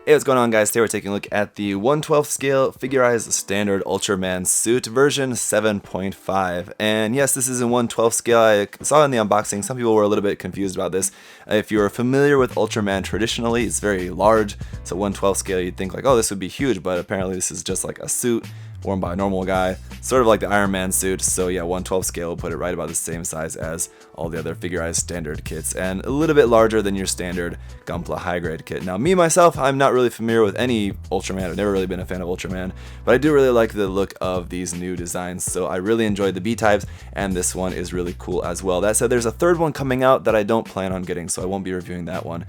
Hey, what's going on, guys? Today we're taking a look at the 1/12 scale figurized standard Ultraman suit version 7.5. And yes, this is in 1/12 scale. I saw in the unboxing, some people were a little bit confused about this. If you're familiar with Ultraman traditionally, it's very large. So 1/12 scale, you'd think like, oh, this would be huge, but apparently this is just like a suit worn by a normal guy, sort of like the Iron Man suit. So yeah, 1/12 scale will put it right about the same size as all the other figurized standard kits, and a little bit larger than your standard Gunpla high grade kit. Now, me myself, I'm not really familiar with any Ultraman. I've never really been a fan of Ultraman, but I do really like the look of these new designs. So I really enjoyed the B types, and this one is really cool as well. That said, there's a third one coming out that I don't plan on getting, so I won't be reviewing that one.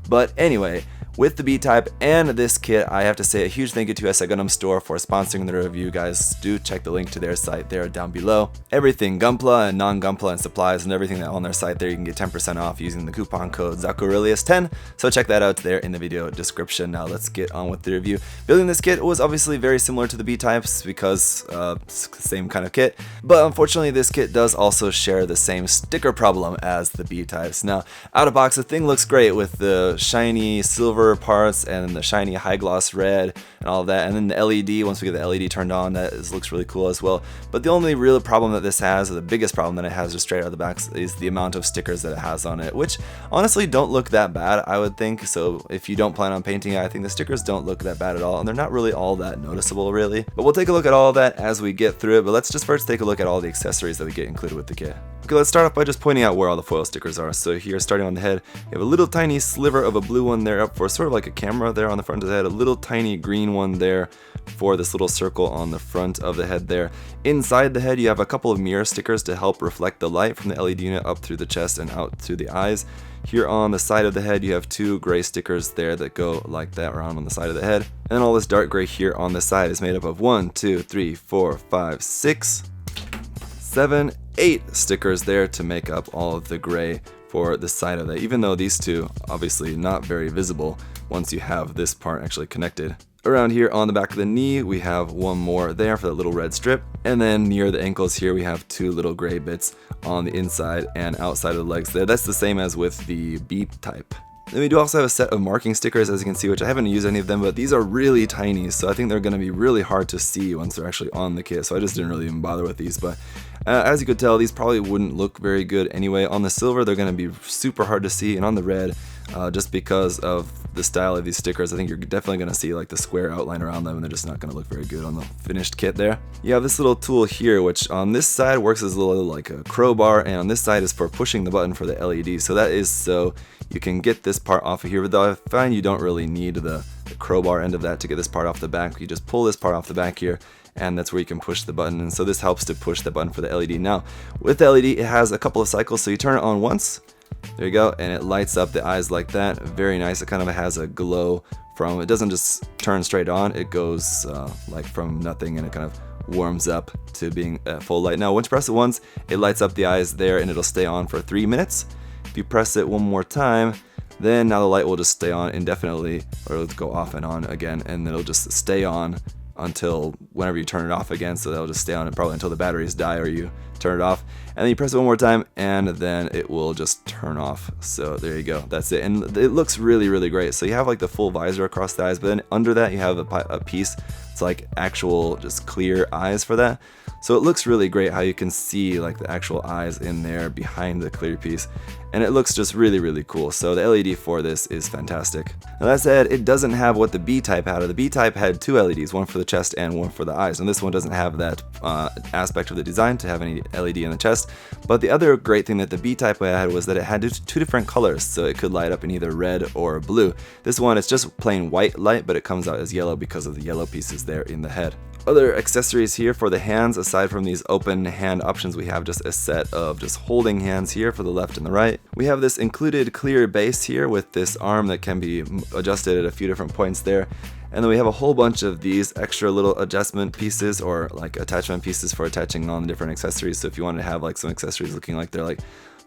But anyway, with the B-Type and this kit, I have to say a huge thank you to SI Gundam Store for sponsoring the review. Guys, do check the link to their site there down below. Everything Gunpla and non-Gunpla and supplies and everything that on their site there, you can get 10% off using the coupon code ZakuAurelius10. So check that out there in the video description. Now let's get on with the review. Building this kit was obviously very similar to the B-Types because same kind of kit, but unfortunately this kit does also share the same sticker problem as the B-Types. Now, out of box, the thing looks great with the shiny silver parts and the shiny high gloss red and all of that, and then the LED, once we get the LED turned on, looks really cool as well. But the only real problem that this has, or the biggest problem that it has just straight out of the box, is the amount of stickers that it has on it, which honestly don't look that bad, I would think. So if you don't plan on painting it, I think the stickers don't look that bad at all, and they're not really all that noticeable really. But we'll take a look at all of that as we get through it. But let's just first take a look at all the accessories that we get included with the kit. Okay, let's start off by just pointing out where all the foil stickers are. So here, starting on the head, you have a little tiny sliver of a blue one there up for sort of like a camera there on the front of the head, a little tiny green one there for this little circle on the front of the head there. Inside the head, you have a couple of mirror stickers to help reflect the light from the LED unit up through the chest and out through the eyes. Here on the side of the head, you have two gray stickers there that go like that around on the side of the head. And then all this dark gray here on the side is made up of 1, 2, 3, 4, 5, 6, 7, 8 stickers there to make up all of the gray for the side of that, even though these two obviously not very visible once you have this part actually connected. Around here on the back of the knee, we have one more there for that little red strip, and then near the ankles here we have two little gray bits on the inside and outside of the legs there. That's the same as with the B type. Then we do also have a set of marking stickers, as you can see, which I haven't used any of them, but these are really tiny, so I think they're going to be really hard to see once they're actually on the kit, so I just didn't really even bother with these. But as you could tell, these probably wouldn't look very good anyway. On the silver, they're going to be super hard to see, and on the red, just because of the style of these stickers, I think you're definitely going to see like the square outline around them, and they're just not going to look very good on the finished kit there. You have this little tool here, which on this side works as a little like a crowbar, and on this side is for pushing the button for the LED. So that is so you can get this part off of here, but though I find you don't really need the crowbar end of that to get this part off the back. You just pull this part off the back here, and that's where you can push the button, and so this helps to push the button for the LED. Now, with the LED, it has a couple of cycles, so you turn it on once, there you go, and it lights up the eyes like that. Very nice. It kind of has a glow from, it doesn't just turn straight on, it goes like from nothing, and it kind of warms up to being at full light. Now, once you press it once, it lights up the eyes there, and it'll stay on for 3 minutes. If you press it one more time, then now the light will just stay on indefinitely, or it'll go off and on again, and it'll just stay on until whenever you turn it off again. So that'll just stay on probably until the batteries die or you turn it off, and then you press it one more time, and then it will just turn off. So there you go, that's it, and it looks really, really great. So you have like the full visor across the eyes, but then under that you have a piece, it's like actual just clear eyes for that. So it looks really great how you can see like the actual eyes in there behind the clear piece, and it looks just really, really cool. So the LED for this is fantastic. Now that said, it doesn't have what the B-Type had. The B-Type had two LEDs, one for the chest and one for the eyes, and this one doesn't have that aspect of the design to have any LED in the chest. But the other great thing that the B-Type had was that it had two different colors, so it could light up in either red or blue. This one, it's just plain white light, but it comes out as yellow because of the yellow pieces there in the head. Other accessories here for the hands, aside from these open hand options, we have just a set of just holding hands here for the left and the right. We have this included clear base here with this arm that can be adjusted at a few different points there. And then we have a whole bunch of these extra little adjustment pieces, or like attachment pieces for attaching on different accessories. So if you want to have like some accessories looking like they're like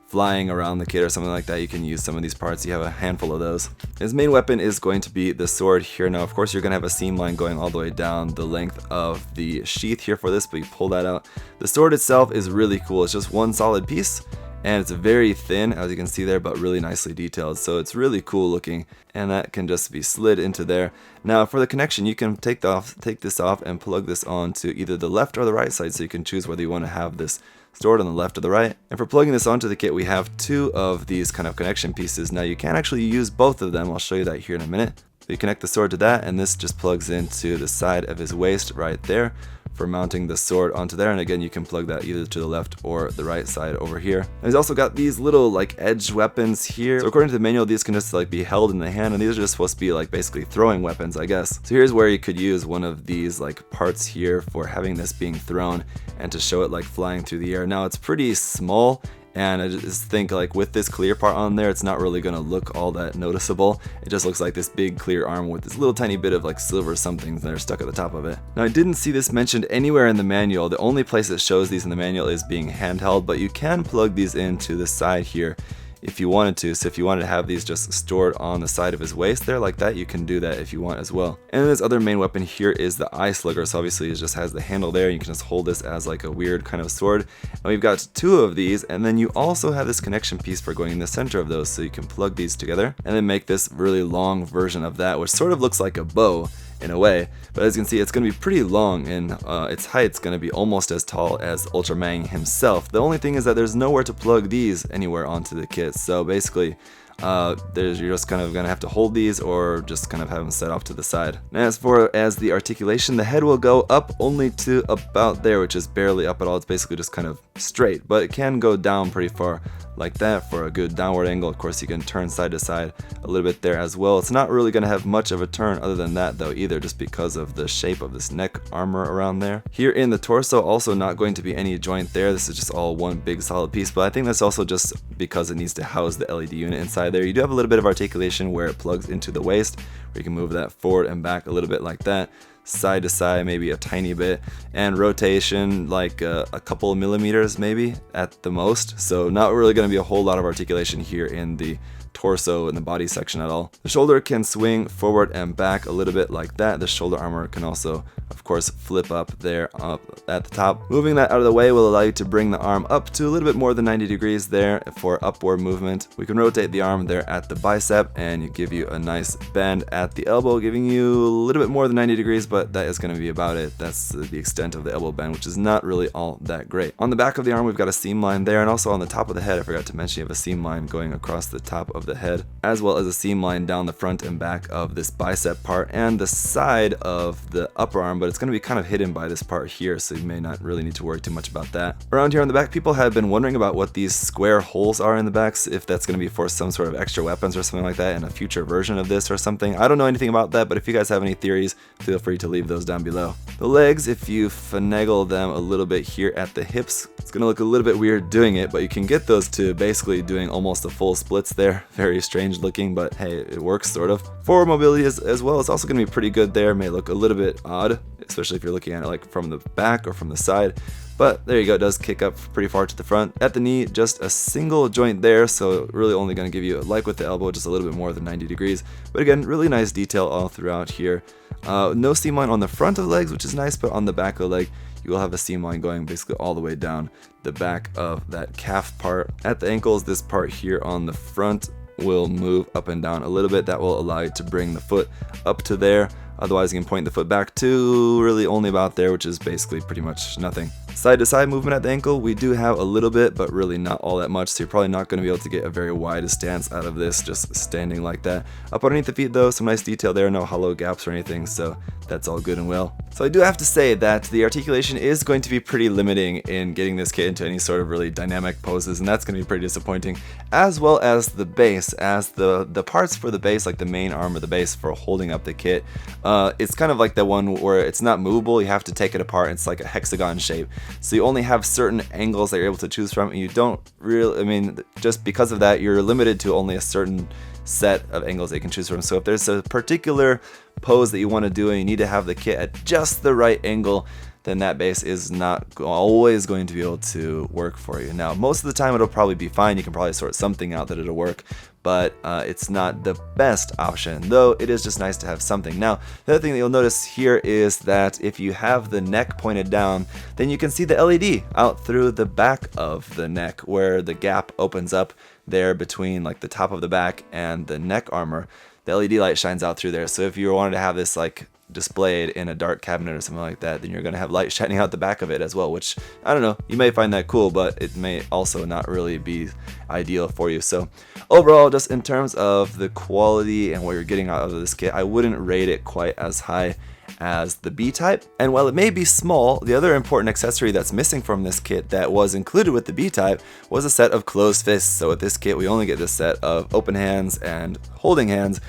flying around the kit or something like that, you can use some of these parts. You have a handful of those. His main weapon is going to be the sword here. Now, of course, you're going to have a seam line going all the way down the length of the sheath here for this, but you pull that out. The sword itself is really cool. It's just one solid piece, and it's very thin, as you can see there, but really nicely detailed. So it's really cool looking, and that can just be slid into there. Now for the connection, you can take this off and plug this onto either the left or the right side, so you can choose whether you want to have this stored on the left or the right. And for plugging this onto the kit, we have two of these kind of connection pieces. Now you can actually use both of them. I'll show you that here in a minute. So you connect the sword to that, and this just plugs into the side of his waist right there for mounting the sword onto there. And again, you can plug that either to the left or the right side over here. And he's also got these little like edge weapons here. So according to the manual, these can just like be held in the hand, and these are just supposed to be like basically throwing weapons, I guess. So here's where you could use one of these like parts here for having this being thrown and to show it like flying through the air. Now it's pretty small, and I just think like with this clear part on there, it's not really gonna look all that noticeable. It just looks like this big clear arm with this little tiny bit of like silver somethings that are stuck at the top of it. Now I didn't see this mentioned anywhere in the manual. The only place that shows these in the manual is being handheld, but you can plug these into the side here if you wanted to. So if you wanted to have these just stored on the side of his waist there like that, you can do that if you want as well. And this other main weapon here is the eye slugger. So obviously it just has the handle there. You can just hold this as like a weird kind of sword. And we've got two of these, and then you also have this connection piece for going in the center of those, so you can plug these together and then make this really long version of that, which sort of looks like a bow in a way, but as you can see, it's going to be pretty long, and its height's going to be almost as tall as Ultraman himself. The only thing is that there's nowhere to plug these anywhere onto the kit, so basically you're just kind of going to have to hold these or just kind of have them set off to the side. And as far as the articulation, the head will go up only to about there, which is barely up at all. It's basically just kind of straight, but it can go down pretty far like that for a good downward angle. Of course, you can turn side to side a little bit there as well. It's not really going to have much of a turn other than that though either, just because of the shape of this neck armor around there. Here in the torso, also not going to be any joint there. This is just all one big solid piece, but I think that's also just because it needs to house the LED unit inside there. You do have a little bit of articulation where it plugs into the waist, where you can move that forward and back a little bit like that, side to side maybe a tiny bit, and rotation like a couple of millimeters maybe at the most. So not really going to be a whole lot of articulation here in the torso and the body section at all. The shoulder can swing forward and back a little bit like that. The shoulder armor can also, of course, flip up there up at the top. Moving that out of the way will allow you to bring the arm up to a little bit more than 90 degrees there for upward movement. We can rotate the arm there at the bicep, and you give you a nice bend at the elbow, giving you a little bit more than 90 degrees, but that is going to be about it. That's the extent of the elbow bend, which is not really all that great. On the back of the arm, we've got a seam line there, and also on the top of the head, I forgot to mention, you have a seam line going across the top of the head, as well as a seam line down the front and back of this bicep part and the side of the upper arm, but it's going to be kind of hidden by this part here, so you may not really need to worry too much about that. Around here on the back, people have been wondering about what these square holes are in the backs, if that's going to be for some sort of extra weapons or something like that in a future version of this or something. I don't know anything about that, but if you guys have any theories, feel free to leave those down below. The legs, if you finagle them a little bit here at the hips, it's going to look a little bit weird doing it, but you can get those to basically doing almost a full splits there. Very strange looking, but hey, it works sort of. Forward mobility as well, it's also going to be pretty good there. It may look a little bit odd, especially if you're looking at it like from the back or from the side, but there you go, it does kick up pretty far to the front. At the knee, just a single joint there, so really only going to give you, like with the elbow, just a little bit more than 90 degrees, but again, really nice detail all throughout here. No seam line on the front of the legs, which is nice, but on the back of the leg, you will have a seam line going basically all the way down the back of that calf part. At the ankles, this part here on the front will move up and down a little bit. That will allow you to bring the foot up to there. Otherwise, you can point the foot back to really only about there, which is basically pretty much nothing. Side to side movement at the ankle, we do have a little bit, but really not all that much, so you're probably not going to be able to get a very wide stance out of this just standing like that. Up underneath the feet though, some nice detail there, no hollow gaps or anything, so that's all good and well. So I do have to say that the articulation is going to be pretty limiting in getting this kit into any sort of really dynamic poses, and that's going to be pretty disappointing, as well as the base, as the parts for the base, like the main arm of the base for holding up the kit, it's kind of like the one where it's not movable, you have to take it apart, it's like a hexagon shape. So you only have certain angles that you're able to choose from, and you don't really, I mean, just because of that, you're limited to only a certain set of angles that you can choose from. So if there's a particular pose that you want to do and you need to have the kit at just the right angle, then that base is not always going to be able to work for you. Now, most of the time it'll probably be fine. You can probably sort something out that it'll work. but it's not the best option, though it is just nice to have something. Now, the other thing that you'll notice here is that if you have the neck pointed down, then you can see the LED out through the back of the neck, where the gap opens up there between like the top of the back and the neck armor. The LED light shines out through there. So if you wanted to have this like displayed in a dark cabinet or something like that, then you're going to have light shining out the back of it as well, which, I don't know, you may find that cool, but it may also not really be ideal for you. So overall, just in terms of the quality and what you're getting out of this kit, I wouldn't rate it quite as high as the B-type. And while it may be small, the other important accessory that's missing from this kit that was included with the B-type was a set of closed fists. So with this kit, we only get this set of open hands and holding hands.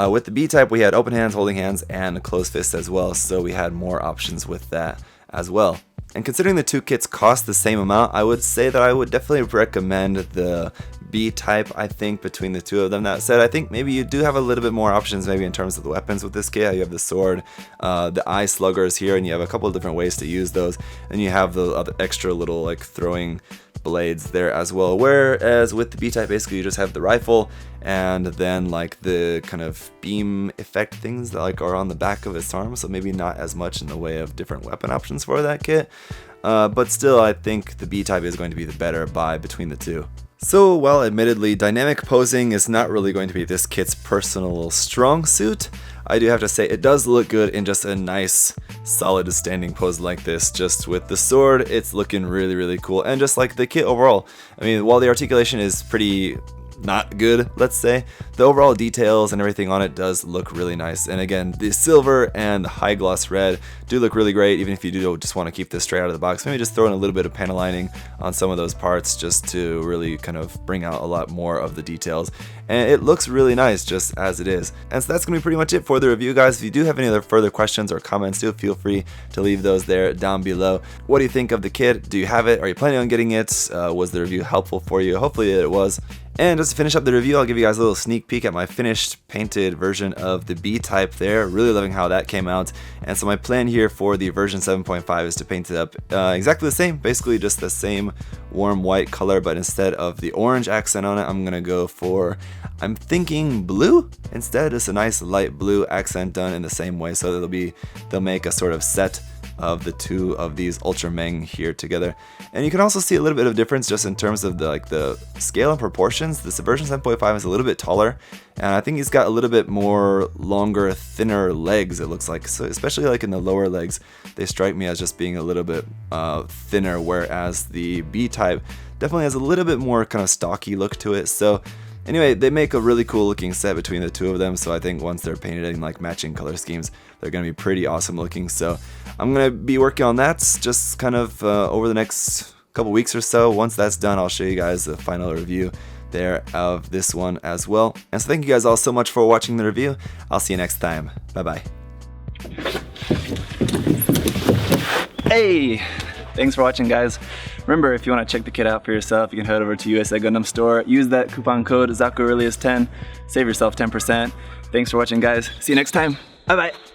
With the B-type, we had open hands, holding hands, and closed fists as well, so we had more options with that as well. And considering the two kits cost the same amount, I would say that I would definitely recommend the B-type, I think, between the two of them. That said, I think maybe you do have a little bit more options maybe in terms of the weapons with this kit. You have the sword, the eye sluggers here, and you have a couple of different ways to use those. And you have the other extra little like throwing blades there as well, whereas with the B-type, basically you just have the rifle and then like the kind of beam effect things that like are on the back of its arm, so maybe not as much in the way of different weapon options for that kit, but still I think the B-type is going to be the better buy between the two. So while admittedly dynamic posing is not really going to be this kit's personal strong suit, I do have to say it does look good in just a nice solid standing pose like this. Just with the sword, it's looking really, really cool. And just like the kit overall, I mean, while the articulation is pretty not good, let's say, the overall details and everything on it does look really nice. And again, the silver and the high gloss red do look really great, even if you do just want to keep this straight out of the box. Maybe just throw in a little bit of panel lining on some of those parts just to really kind of bring out a lot more of the details. And it looks really nice just as it is. And so that's going to be pretty much it for the review, guys. If you do have any other further questions or comments, do feel free to leave those there down below. What do you think of the kit? Do you have it? Are you planning on getting it? Was the review helpful for you? Hopefully it was. And just to finish up the review, I'll give you guys a little sneak peek at my finished painted version of the B-type there. Really loving how that came out. And so my plan here for the version 7.5 is to paint it up exactly the same, basically just the same warm white color, but instead of the orange accent on it, I'm gonna go for, I'm thinking blue instead. Just a nice light blue accent done in the same way, so they'll make a sort of set of the two of these Ultraman here together. And you can also see a little bit of difference just in terms of the scale and proportions. This version 7.5 is a little bit taller, and I think he's got a little bit more longer, thinner legs, it looks like. So especially like in the lower legs, they strike me as just being a little bit thinner, whereas the B-type definitely has a little bit more kind of stocky look to it. So anyway, they make a really cool looking set between the two of them, so I think once they're painted in like matching color schemes, they're going to be pretty awesome looking. So I'm going to be working on that just kind of over the next couple weeks or so. Once that's done, I'll show you guys the final review there of this one as well. And so thank you guys all so much for watching the review. I'll see you next time. Bye bye. Hey! Thanks for watching, guys. Remember, if you want to check the kit out for yourself, you can head over to USA Gundam Store, use that coupon code ZakuAurelius10, save yourself 10%. Thanks for watching, guys. See you next time. Bye bye.